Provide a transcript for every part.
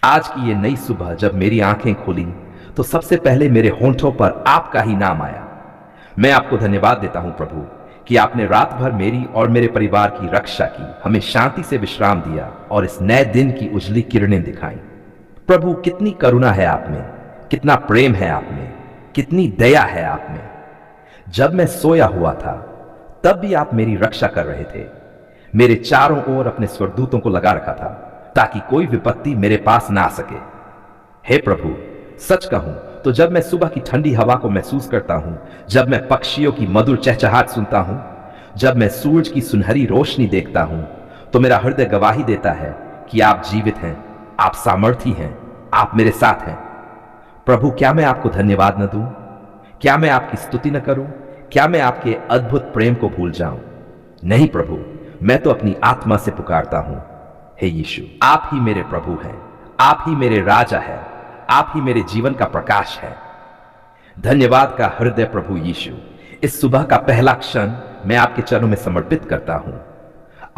आज की ये नई सुबह जब मेरी आंखें खुली तो सबसे पहले मेरे होंठों पर आपका ही नाम आया। मैं आपको धन्यवाद देता हूं प्रभु कि आपने रात भर मेरी और मेरे परिवार की रक्षा की, हमें शांति से विश्राम दिया और इस नए दिन की उजली किरणें दिखाई। प्रभु, कितनी करुणा है आप में, कितना प्रेम है आप में, कितनी दया है आप में। जब मैं सोया हुआ था तब भी आप मेरी रक्षा कर रहे थे। मेरे चारों ओर अपने स्वर्गदूतों को लगा रखा था ताकि कोई विपत्ति मेरे पास ना आ सके। हे प्रभु, सच कहूं तो जब मैं सुबह की ठंडी हवा को महसूस करता हूं, जब मैं पक्षियों की मधुर चहचहाट सुनता हूं, जब मैं सूरज की सुनहरी रोशनी देखता हूं, तो मेरा हृदय गवाही देता है कि आप जीवित हैं, आप सामर्थी हैं, आप मेरे साथ हैं। प्रभु, क्या मैं आपको धन्यवाद न दूं? क्या मैं आपकी स्तुति न करूं? क्या मैं आपके अद्भुत प्रेम को भूल जाऊं? नहीं प्रभु, मैं तो अपनी आत्मा से पुकारता हूं, हे यीशु, आप ही मेरे प्रभु हैं, आप ही मेरे राजा हैं, आप ही मेरे जीवन का प्रकाश है। धन्यवाद का हृदय प्रभु यीशु, इस सुबह का पहला क्षण मैं आपके चरणों में समर्पित करता हूं।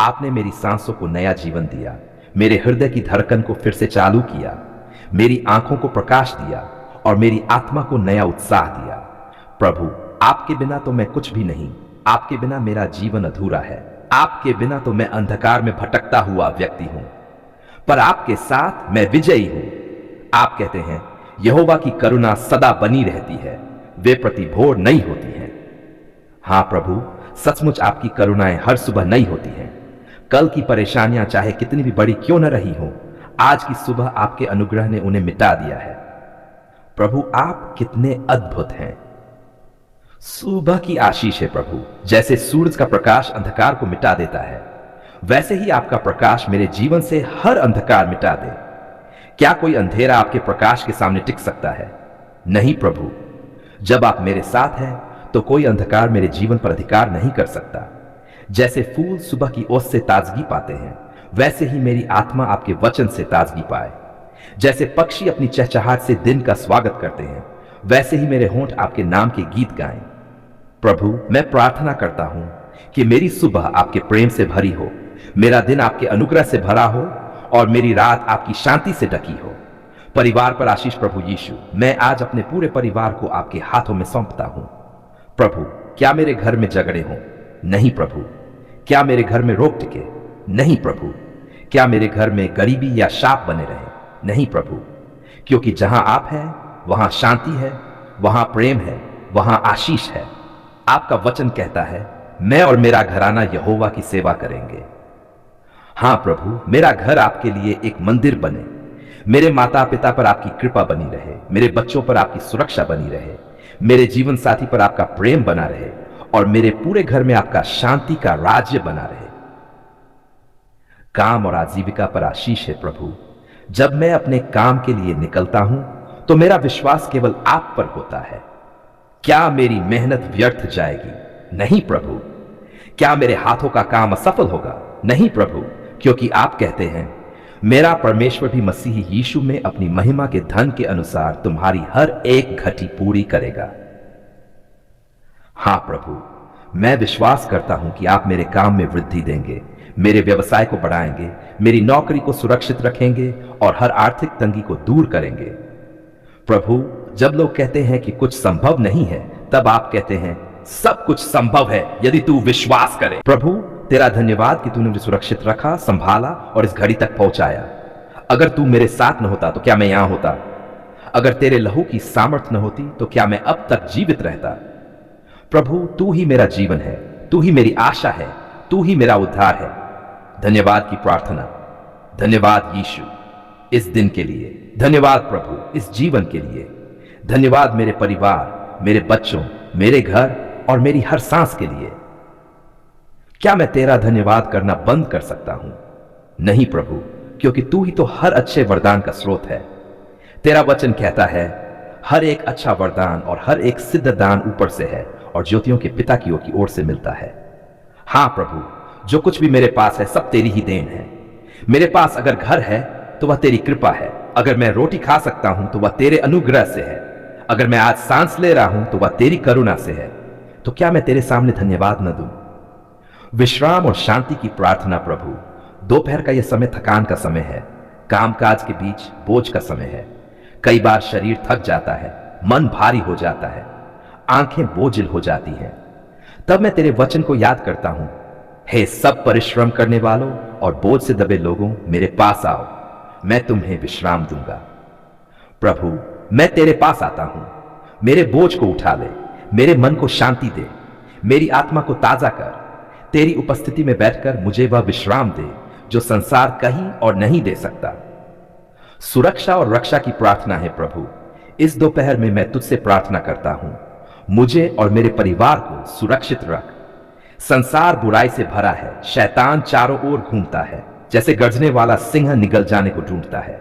आपने मेरी सांसों को नया जीवन दिया, मेरे हृदय की धड़कन को फिर से चालू किया, मेरी आंखों को प्रकाश दिया और मेरी आत्मा को नया उत्साह दिया। प्रभु, आपके बिना तो मैं कुछ भी नहीं, आपके बिना मेरा जीवन अधूरा है, आपके बिना तो मैं अंधकार में भटकता हुआ व्यक्ति हूं, पर आपके साथ मैं विजयी हूं। आप कहते हैं यहोवा की करुणा सदा बनी रहती है, वे प्रति भोर नई होती हैं। हां प्रभु, सचमुच आपकी करुणाएं हर सुबह नई होती हैं। कल की परेशानियां चाहे कितनी भी बड़ी क्यों न रही हो, आज की सुबह आपके अनुग्रह ने उन्हें मिटा दिया है। प्रभु, आप कितने अद्भुत हैं। सुबह की आशीष है प्रभु, जैसे सूरज का प्रकाश अंधकार को मिटा देता है, वैसे ही आपका प्रकाश मेरे जीवन से हर अंधकार मिटा दे। क्या कोई अंधेरा आपके प्रकाश के सामने टिक सकता है? नहीं प्रभु, जब आप मेरे साथ हैं तो कोई अंधकार मेरे जीवन पर अधिकार नहीं कर सकता। जैसे फूल सुबह की ओस से ताजगी पाते हैं, वैसे ही मेरी आत्मा आपके वचन से ताजगी पाए। जैसे पक्षी अपनी चहचहाट से दिन का स्वागत करते हैं, वैसे ही मेरे होंठ आपके नाम के गीत गाएं। प्रभु, मैं प्रार्थना करता हूं कि मेरी सुबह आपके प्रेम से भरी हो, मेरा दिन आपके अनुग्रह से भरा हो और मेरी रात आपकी शांति से ढकी हो। परिवार पर आशीष प्रभु यीशु, मैं आज अपने पूरे परिवार को आपके हाथों में सौंपता हूं। प्रभु, क्या मेरे घर में झगड़े हों? नहीं प्रभु। क्या मेरे घर में रोग टिके? नहीं प्रभु। क्या मेरे घर में गरीबी या शाप बने रहे? नहीं प्रभु, क्योंकि जहां आप हैं वहां शांति है, वहां प्रेम है, वहां आशीष है। आपका वचन कहता है, मैं और मेरा घराना यहोवा की सेवा करेंगे। हां प्रभु, मेरा घर आपके लिए एक मंदिर बने। मेरे माता पिता पर आपकी कृपा बनी रहे, मेरे बच्चों पर आपकी सुरक्षा बनी रहे, मेरे जीवन साथी पर आपका प्रेम बना रहे और मेरे पूरे घर में आपका शांति का राज्य बना रहे। काम और आजीविका पर आशीष है प्रभु। जब मैं अपने काम के लिए निकलता हूं तो मेरा विश्वास केवल आप पर होता है। क्या मेरी मेहनत व्यर्थ जाएगी? नहीं प्रभु। क्या मेरे हाथों का काम असफल होगा? नहीं प्रभु, क्योंकि आप कहते हैं, मेरा परमेश्वर भी मसीह यीशु में अपनी महिमा के धन के अनुसार तुम्हारी हर एक घटी पूरी करेगा। हां प्रभु, मैं विश्वास करता हूं कि आप मेरे काम में वृद्धि देंगे, मेरे व्यवसाय को बढ़ाएंगे, मेरी नौकरी को सुरक्षित रखेंगे और हर आर्थिक तंगी को दूर करेंगे। प्रभु, जब लोग कहते हैं कि कुछ संभव नहीं है, तब आप कहते हैं सब कुछ संभव है यदि तू विश्वास करे। प्रभु, तेरा धन्यवाद कि तूने मुझे सुरक्षित रखा, संभाला और इस घड़ी तक पहुंचाया। अगर तू मेरे साथ न होता तो क्या मैं यहां होता? अगर तेरे लहू की सामर्थ न होती तो क्या मैं अब तक जीवित रहता? प्रभु, तू ही मेरा जीवन है, तू ही मेरी आशा है, तू ही मेरा उद्धार है। धन्यवाद की प्रार्थना। धन्यवाद यीशु इस दिन के लिए, धन्यवाद प्रभु इस जीवन के लिए, धन्यवाद मेरे परिवार, मेरे बच्चों, मेरे घर और मेरी हर सांस के लिए। क्या मैं तेरा धन्यवाद करना बंद कर सकता हूं? नहीं प्रभु, क्योंकि तू ही तो हर अच्छे वरदान का स्रोत है। तेरा वचन कहता है, हर एक अच्छा वरदान और हर एक सिद्ध दान ऊपर से है और ज्योतियों के पिता की ओर से मिलता है। हां प्रभु, जो कुछ भी मेरे पास है सब तेरी ही देन है। मेरे पास अगर घर है तो वह तेरी कृपा है, अगर मैं रोटी खा सकता हूं तो वह तेरे अनुग्रह से है, अगर मैं आज सांस ले रहा हूं तो वह तेरी करुणा से है। तो क्या मैं तेरे सामने धन्यवाद न दूं? विश्राम और शांति की प्रार्थना। प्रभु, दोपहर का यह समय थकान का समय है, कामकाज के बीच बोझ का समय है। कई बार शरीर थक जाता है, मन भारी हो जाता है, आंखें बोझिल हो जाती हैं। तब मैं तेरे वचन को याद करता हूं, हे सब परिश्रम करने वालों और बोझ से दबे लोगों, मेरे पास आओ, मैं तुम्हें विश्राम दूंगा। प्रभु, मैं तेरे पास आता हूं, मेरे बोझ को उठा ले, मेरे मन को शांति दे, मेरी आत्मा को ताजा कर। तेरी उपस्थिति में बैठकर मुझे वह विश्राम दे जो संसार कहीं और नहीं दे सकता। सुरक्षा और रक्षा की प्रार्थना है प्रभु। इस दोपहर में मैं तुझसे प्रार्थना करता हूं, मुझे और मेरे परिवार को सुरक्षित रख। संसार बुराई से भरा है, शैतान चारों ओर घूमता है, जैसे गर्जने वाला सिंह निगल जाने को ढूंढता है।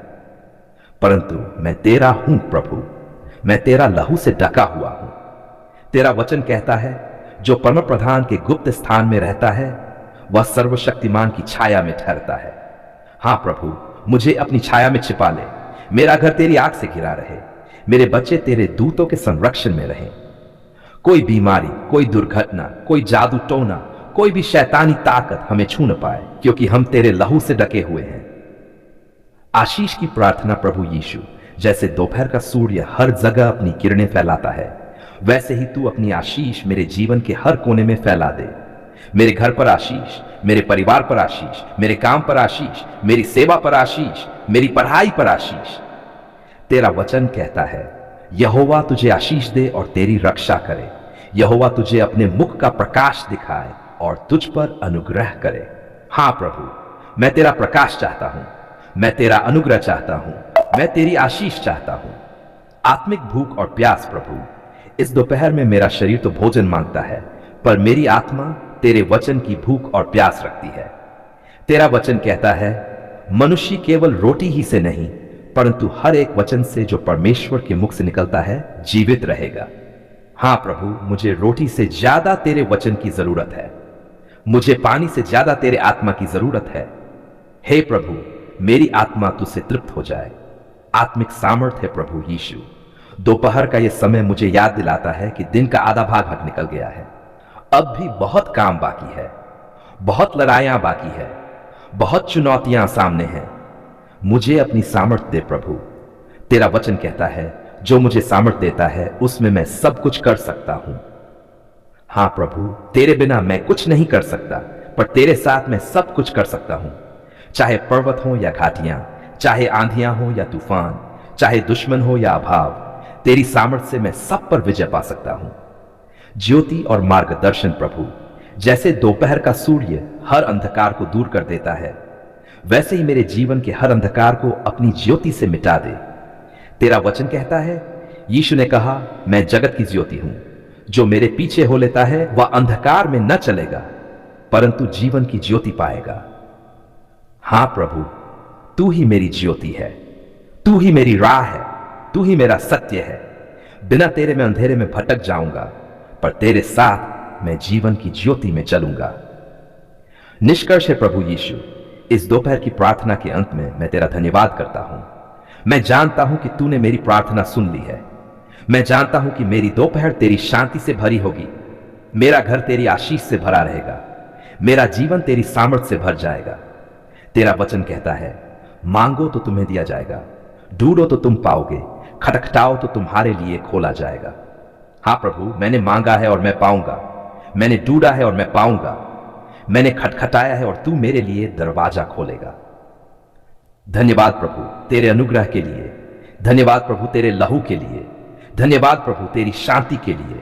परंतु मैं तेरा हूं प्रभु, मैं तेरा लहू से ढका हुआ हूं। तेरा वचन कहता है, जो परम प्रधान के गुप्त स्थान में रहता है वह सर्वशक्तिमान की छाया में ठहरता है। हां प्रभु, मुझे अपनी छाया में छिपा ले। मेरा घर तेरी आग से घिरा रहे, मेरे बच्चे तेरे दूतों के संरक्षण में रहें। कोई बीमारी, कोई दुर्घटना, कोई जादू टोना, कोई भी शैतानी ताकत हमें छू न पाए, क्योंकि हम तेरे लहू से ढके हुए हैं। आशीष की प्रार्थना प्रभु यीशु, जैसे दोपहर का सूर्य हर जगह अपनी किरणें फैलाता है, वैसे ही तू अपनी आशीष मेरे जीवन के हर कोने में फैला दे। मेरे घर पर आशीष, मेरे परिवार पर आशीष, मेरे काम पर आशीष, मेरी सेवा पर आशीष, मेरी पढ़ाई पर आशीष। तेरा वचन कहता है, यहोवा तुझे आशीष दे और तेरी रक्षा करे। यहोवा तुझे अपने मुख का प्रकाश दिखाए और तुझ पर अनुग्रह करे। हां प्रभु, मैं तेरा प्रकाश चाहता हूं, मैं तेरा अनुग्रह चाहता हूं, मैं तेरी आशीष चाहता हूं। आत्मिक भूख और प्यास प्रभु, इस दोपहर में मेरा शरीर तो भोजन मांगता है, पर मेरी आत्मा तेरे वचन की भूख और प्यास रखती है। तेरा वचन कहता है, मनुष्य केवल रोटी ही से नहीं, परंतु हर एक वचन से जो परमेश्वर के मुख से निकलता है जीवित रहेगा। हां प्रभु, मुझे रोटी से ज्यादा तेरे वचन की जरूरत है, मुझे पानी से ज्यादा तेरे आत्मा की जरूरत है। हे प्रभु, मेरी आत्मा तुझसे तृप्त हो जाए। आत्मिक सामर्थ्य है प्रभु यीशु। दोपहर का यह समय मुझे याद दिलाता है कि दिन का आधा भाग निकल गया है। अब भी बहुत काम बाकी है, बहुत लड़ाइयां बाकी है, बहुत चुनौतियां सामने हैं। मुझे अपनी सामर्थ्य दे प्रभु। तेरा वचन कहता है, जो मुझे सामर्थ्य देता है उसमें मैं सब कुछ कर सकता हूं। हां प्रभु, तेरे बिना मैं कुछ नहीं कर सकता, पर तेरे साथ मैं सब कुछ कर सकता हूं। चाहे पर्वत हो या घाटियां, चाहे आंधियां हो या तूफान, चाहे दुश्मन हो या अभाव, तेरी सामर्थ्य से मैं सब पर विजय पा सकता हूं। ज्योति और मार्गदर्शन प्रभु, जैसे दोपहर का सूर्य हर अंधकार को दूर कर देता है, वैसे ही मेरे जीवन के हर अंधकार को अपनी ज्योति से मिटा दे। तेरा वचन कहता है, यीशु ने कहा, मैं जगत की ज्योति हूं, जो मेरे पीछे हो लेता है वह अंधकार में न चलेगा, परंतु जीवन की ज्योति पाएगा। हां प्रभु, तू ही मेरी ज्योति है, तू ही मेरी राह है, तू ही मेरा सत्य है। बिना तेरे मैं अंधेरे में भटक जाऊंगा, पर तेरे साथ मैं जीवन की ज्योति में चलूंगा। निष्कर्ष है प्रभु यीशु, इस दोपहर की प्रार्थना के अंत में मैं तेरा धन्यवाद करता हूं। मैं जानता हूं कि तूने मेरी प्रार्थना सुन ली है। मैं जानता हूं कि मेरी दोपहर तेरी शांति से भरी होगी। मेरा घर तेरी आशीष से भरा रहेगा, मेरा जीवन तेरी सामर्थ्य से भर जाएगा। तेरा वचन कहता है, मांगो तो तुम्हें दिया जाएगा, ढूंढो तो तुम पाओगे, खटखटाओ तो तुम्हारे लिए खोला जाएगा। हां प्रभु, मैंने मांगा है और मैं पाऊंगा, मैंने ढूंढा है और मैं पाऊंगा, मैंने खटखटाया है और तू मेरे लिए दरवाजा खोलेगा। धन्यवाद प्रभु तेरे अनुग्रह के लिए, धन्यवाद प्रभु तेरे लहू के लिए, धन्यवाद प्रभु तेरी शांति के लिए,